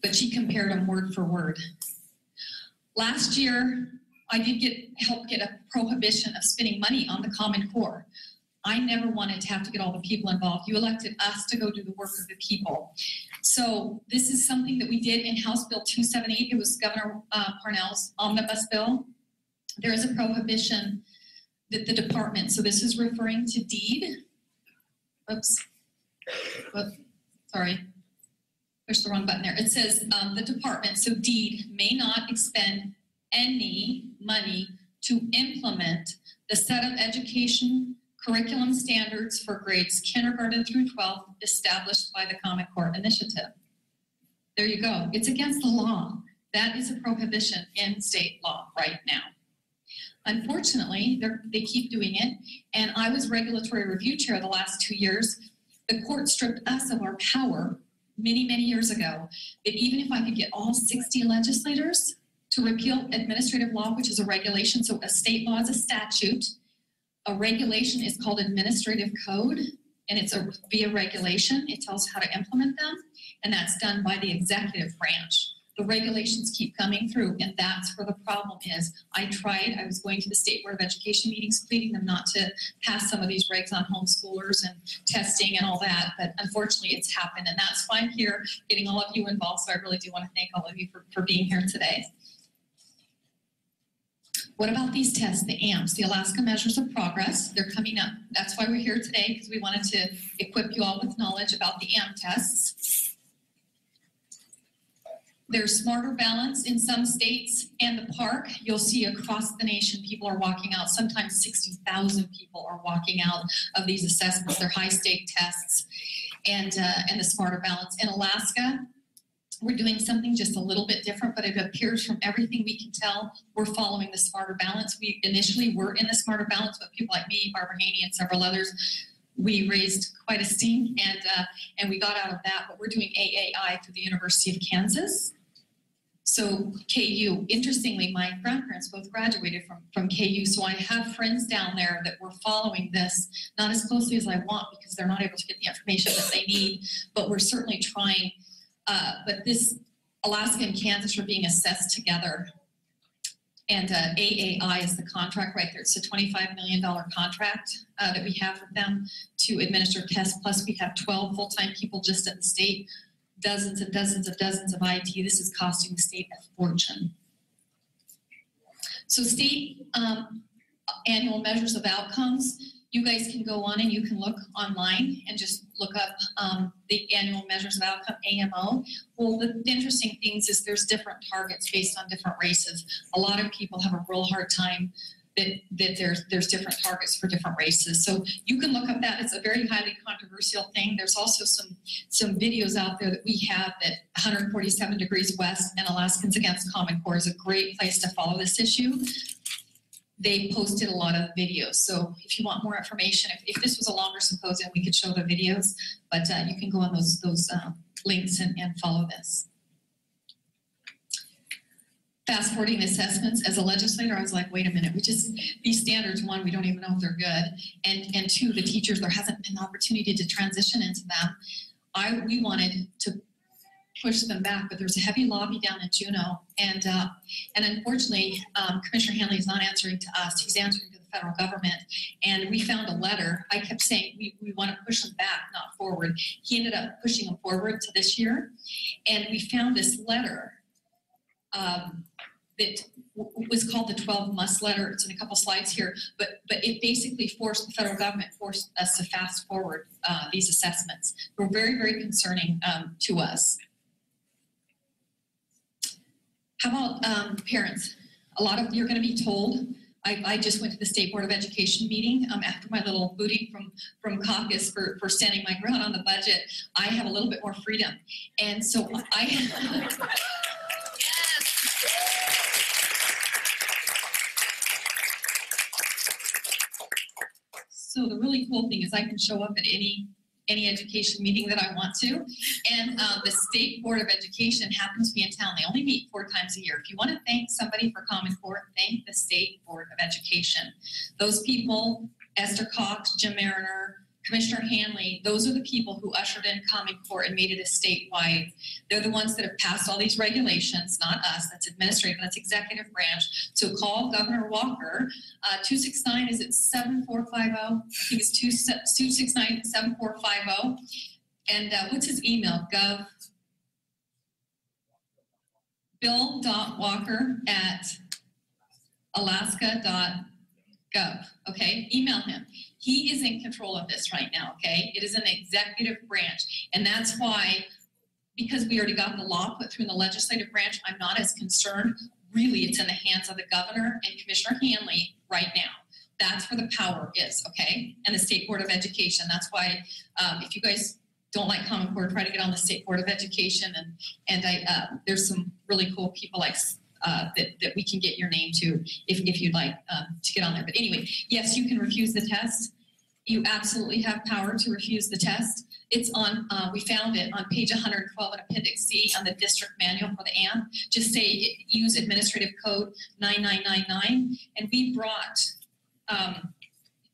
but she compared them word for word. Last year, I did help get a prohibition of spending money on the Common Core. I never wanted to have to get all the people involved. You elected us to go do the work of the people. So this is something that we did in House Bill 278. It was Governor Parnell's omnibus bill. There is a prohibition that the department, so this is referring to deed. Oops. Sorry. Push the wrong button there. It says the department, so deed, may not expend any money to implement the set of education curriculum standards for grades kindergarten through 12th established by the Common Core Initiative. There you go. It's against the law. That is a prohibition in state law right now. Unfortunately, they keep doing it, and I was regulatory review chair the last 2 years. The court stripped us of our power many, many years ago, that even if I could get all 60 legislators to repeal administrative law, which is a regulation, so a state law is a statute, a regulation is called administrative code, and it's via regulation. It tells how to implement them, and that's done by the executive branch. The regulations keep coming through, and that's where the problem is. I was going to the State Board of Education meetings, pleading them not to pass some of these regs on homeschoolers and testing and all that, but unfortunately it's happened, and that's why I'm here getting all of you involved, so I really do want to thank all of you for being here today. What about these tests, the AMPs, the Alaska Measures of Progress? They're coming up. That's why we're here today, because we wanted to equip you all with knowledge about the AMP tests. There's Smarter Balance in some states, and the park, you'll see across the nation, people are walking out. Sometimes 60,000 people are walking out of these assessments. They're high-stake tests, and the Smarter Balance. In Alaska, we're doing something just a little bit different, but it appears from everything we can tell, we're following the Smarter Balance. We initially were in the Smarter Balance, but people like me, Barbara Haney, and several others, we raised quite a steam, and we got out of that, but we're doing AAI through the University of Kansas. So KU, interestingly, my grandparents both graduated from KU, so I have friends down there that were following this, not as closely as I want because they're not able to get the information that they need, but we're certainly trying. But this, Alaska and Kansas are being assessed together. And AAI is the contract right there. It's a $25 million contract that we have with them to administer tests. Plus we have 12 full-time people just at the state, dozens and dozens of IT. This is costing the state a fortune. So state annual measures of outcomes. You guys can go on and you can look online and just look up the annual measures of outcome, AMO. Well, the interesting things is there's different targets based on different races. A lot of people have a real hard time that there's different targets for different races. So you can look up that. It's a very highly controversial thing. There's also some videos out there that we have that 147 Degrees West and Alaskans Against Common Core is a great place to follow this issue. They posted a lot of videos. So if you want more information, if this was a longer symposium, we could show the videos, but you can go on those links and follow this. Fast forwarding assessments, as a legislator, I was like, wait a minute, these standards, one, we don't even know if they're good. And two, the teachers, there hasn't been an opportunity to transition into them. We wanted to push them back, but there's a heavy lobby down in Juneau, and unfortunately, Commissioner Hanley is not answering to us. He's answering to the federal government, and we found a letter. I kept saying we want to push them back, not forward. He ended up pushing them forward to this year, and we found this letter that was called the 12 must letter. It's in a couple slides here, but it basically the federal government forced us to fast forward these assessments. They were very, very concerning to us. How about parents? A lot of you're going to be told. I just went to the State Board of Education meeting after my little booting from caucus for standing my ground on the budget. I have a little bit more freedom, and so So the really cool thing is I can show up at any education meeting that I want to, and the State Board of Education happens to be in town. They only meet 4 times a year. If you want to thank somebody for Common Core, thank the State Board of Education. Those people, Esther Cox, Jim Mariner, Commissioner Hanley, those are the people who ushered in Common Core and made it a statewide. They're the ones that have passed all these regulations, not us. That's administrative, that's executive branch. So call Governor Walker, 269, is it 7450? I think it's 269-7450. And what's his email? bill.walker@alaska.gov. Okay, email him. He is in control of this right now, okay? It is an executive branch. And that's why, because we already got the law put through in the legislative branch, I'm not as concerned. Really, it's in the hands of the governor and Commissioner Hanley right now. That's where the power is, okay? And the State Board of Education. That's why if you guys don't like Common Core, try to get on the State Board of Education. And there's some really cool people like that we can get your name to if you'd like to get on there. But anyway, yes, you can refuse the test. You absolutely have power to refuse the test. It's on, we found it on page 112 in Appendix C on the district manual for the AMP. Just say use administrative code 9999. And we brought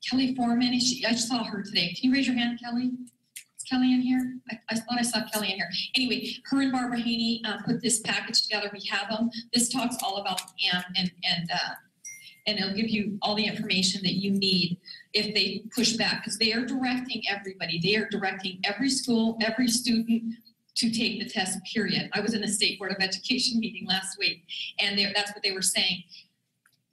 Kelly Foreman. I saw her today. Can you raise your hand, Kelly? Kelly in here? I thought I saw Kelly in here. Anyway, her and Barbara Haney put this package together. We have them. This talks all about the AMP and it'll give you all the information that you need if they push back, because they are directing everybody. They are directing every school, every student to take the test, period. I was in the State Board of Education meeting last week, and that's what they were saying.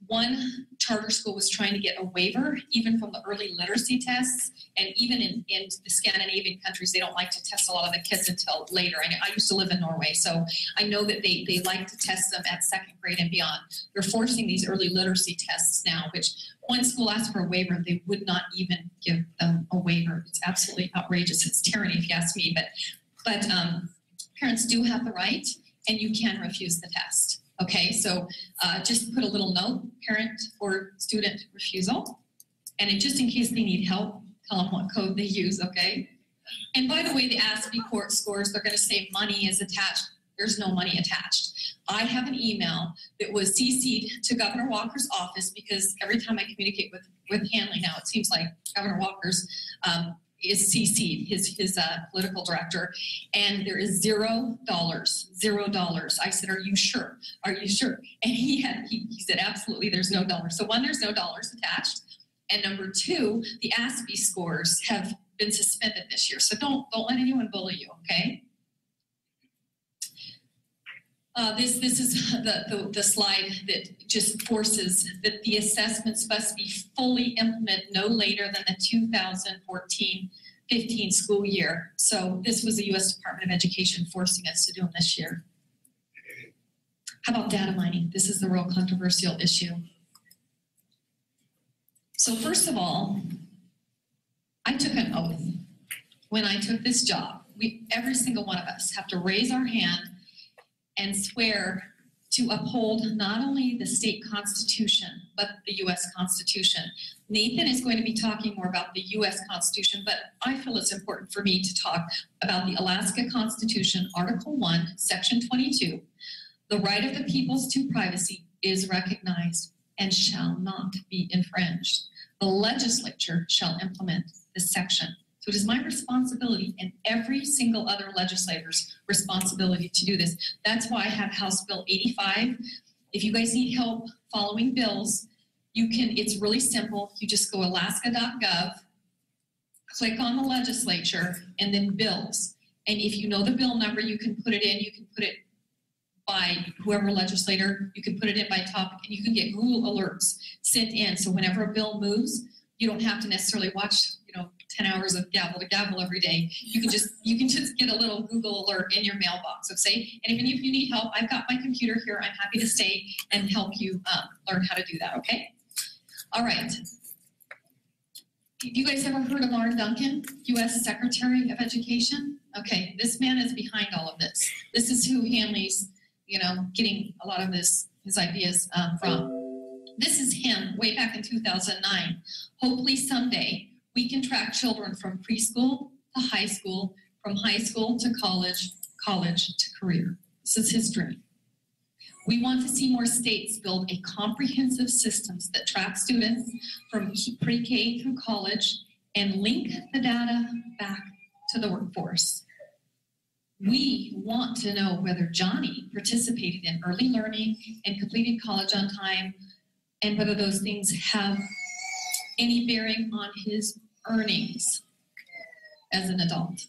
One charter school was trying to get a waiver, even from the early literacy tests, and even in the Scandinavian countries, they don't like to test a lot of the kids until later. I used to live in Norway, so I know that they like to test them at second grade and beyond. They're forcing these early literacy tests now, which one school asked for a waiver, they would not even give them a waiver. It's absolutely outrageous. It's tyranny, if you ask me, but parents do have the right, and you can refuse the test. Okay, so just put a little note, parent or student refusal. And just in case they need help, tell them what code they use, okay? And by the way, the ASPE court scores, they're gonna say money is attached. There's no money attached. I have an email that was CC'd to Governor Walker's office, because every time I communicate with Hanley now, it seems like Governor Walker's is CC'd, his political director, and there is $0. I said, are you sure? Are you sure? And he said, absolutely, there's no dollar. So one, there's no dollars attached. And number two, the ASPE scores have been suspended this year. So don't let anyone bully you, okay? This is the slide that just forces that the assessments must be fully implemented no later than the 2014-15 school year. So this was the U.S. Department of Education forcing us to do them this year. How about data mining? This is the real controversial issue. So first of all, I took an oath when I took this job. Every single one of us have to raise our hand and swear to uphold not only the state constitution, but the U.S. Constitution. Nathan is going to be talking more about the U.S. Constitution, but I feel it's important for me to talk about the Alaska Constitution, Article 1, Section 22. The right of the peoples to privacy is recognized and shall not be infringed. The legislature shall implement this section. So it is my responsibility and every single other legislator's responsibility to do this. That's why I have House Bill 85. If you guys need help following bills, it's really simple. You just go alaska.gov, click on the legislature, and then bills. And if you know the bill number, you can put it in. You can put it by whoever legislator. You can put it in by topic, and you can get Google alerts sent in. So whenever a bill moves, you don't have to necessarily watch 10 hours of gavel to gavel every day. You can just get a little Google alert in your mailbox. So and even if you need help, I've got my computer here. I'm happy to stay and help you learn how to do that, okay? All right. You guys ever heard of Lauren Duncan, U.S. Secretary of Education? Okay, this man is behind all of this. This is who Hanley's, getting a lot of his ideas from. This is him way back in 2009. Hopefully someday we can track children from preschool to high school, from high school to college, college to career. This is his dream. We want to see more states build a comprehensive systems that track students from pre-K through college and link the data back to the workforce. We want to know whether Johnny participated in early learning and completed college on time, and whether those things have any bearing on his earnings as an adult.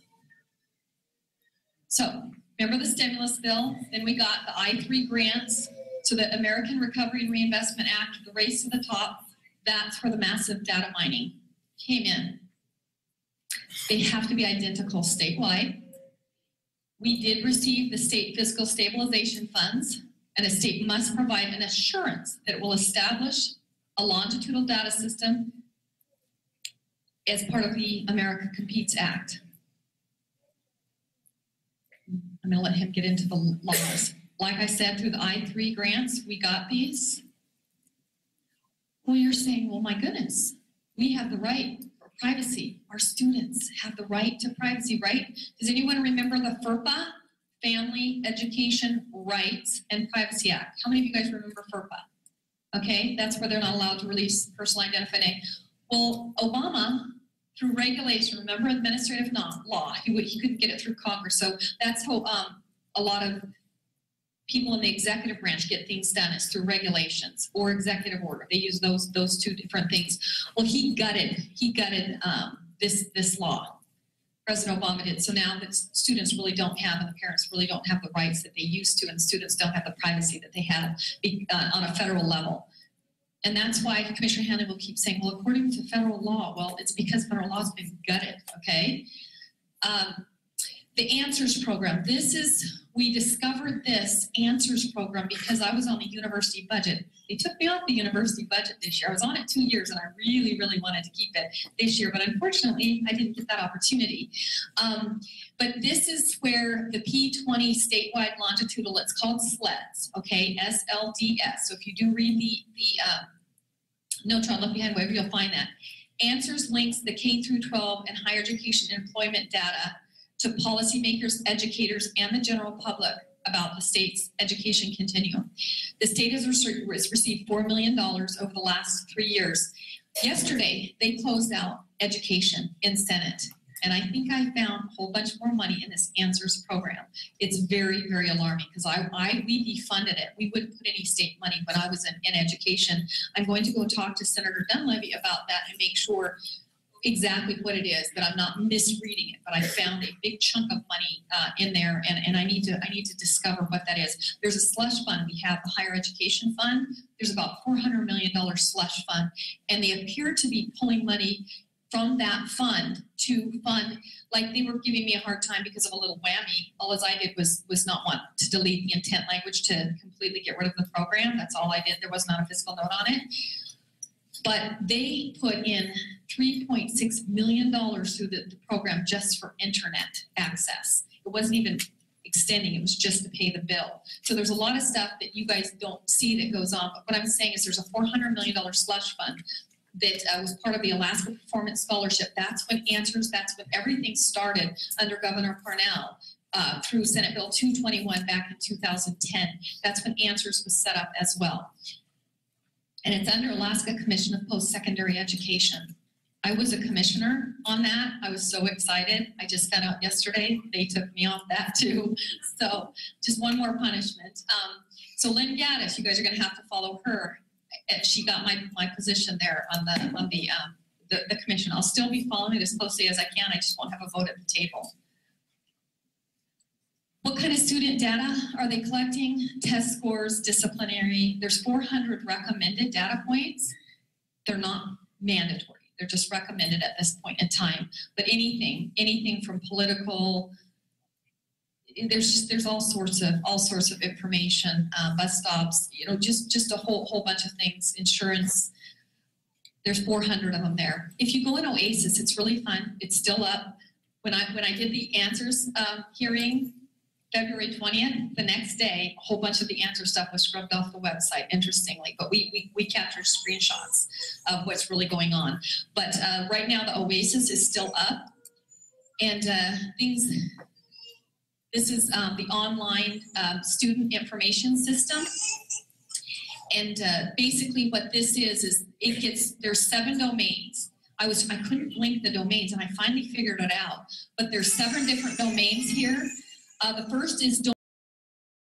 So, remember the stimulus bill? Then we got the I-3 grants. So the American Recovery and Reinvestment Act, the race to the top, that's where the massive data mining came in. They have to be identical statewide. We did receive the state fiscal stabilization funds, and a state must provide an assurance that it will establish a longitudinal data system as part of the America Competes Act. I'm going to let him get into the laws. Like I said, through the I-3 grants, we got these. Well, you're saying, well, my goodness, we have the right for privacy. Our students have the right to privacy, right? Does anyone remember the FERPA, Family Education Rights and Privacy Act? How many of you guys remember FERPA? Okay, that's where they're not allowed to release personal identifying. Well, Obama, through regulation, remember administrative law, he couldn't get it through Congress. So that's how a lot of people in the executive branch get things done, is through regulations or executive order. They use those two different things. Well, he gutted this law. President Obama did. So now that students really don't have, and the parents really don't have the rights that they used to, and students don't have the privacy that they had on a federal level. And that's why Commissioner Hanley will keep saying, well, according to federal law. Well, it's because federal law has been gutted, okay? The Answers program. We discovered this Answers program because I was on the university budget. They took me off the university budget this year. I was on it 2 years, and I really, really wanted to keep it this year. But unfortunately, I didn't get that opportunity. But this is where the P20 statewide longitudinal, it's called SLEDS, okay, SLDS. So if you do read the notes on left behind wherever, you'll find that. Answers links the K through 12 and higher education employment data to policymakers, educators, and the general public about the state's education continuum. The state has received $4 million over the last 3 years. Yesterday, they closed out education in Senate, and I think I found a whole bunch more money in this Answers program. It's very, very alarming because we defunded it. We wouldn't put any state money when I was in education. I'm going to go talk to Senator Dunleavy about that and make sure exactly what it is, that I'm not misreading it, but I found a big chunk of money in there, and I need to discover what that is. There's a slush fund. We have the higher education fund. There's about $400 million slush fund, and they appear to be pulling money from that fund to fund, like they were giving me a hard time because of a little whammy. All as I did was not want to delete the intent language to completely get rid of the program. That's all I did. There was not a fiscal note on it. But they put in $3.6 million through the program just for internet access. It wasn't even extending, it was just to pay the bill. So there's a lot of stuff that you guys don't see that goes on. But what I'm saying is there's a $400 million slush fund that was part of the Alaska Performance Scholarship. That's when everything started under Governor Parnell. Through Senate Bill 221 back in 2010. That's when Answers was set up as well. And it's under Alaska Commission of Post-Secondary Education. I was a commissioner on that. I was so excited. I just found out yesterday they took me off that too. So just one more punishment. So Lynn Gaddis, you guys are going to have to follow her. She got my position there on the commission. I'll still be following it as closely as I can. I just won't have a vote at the table. What kind of student data are they collecting? Test scores, disciplinary. There's 400 recommended data points. They're not mandatory. They're just recommended at this point in time. But anything from political, there's all sorts of information, bus stops, just a whole bunch of things, insurance. There's 400 of them there. If you go in Oasis, it's really fun. It's still up. When I did the Answers hearing, February 20th, the next day, a whole bunch of the answer stuff was scrubbed off the website, interestingly, but we captured screenshots of what's really going on. But right now, the Oasis is still up, and this is the online student information system. And basically what this is there's 7 domains. I couldn't link the domains, and I finally figured it out. But there's 7 different domains here. The first is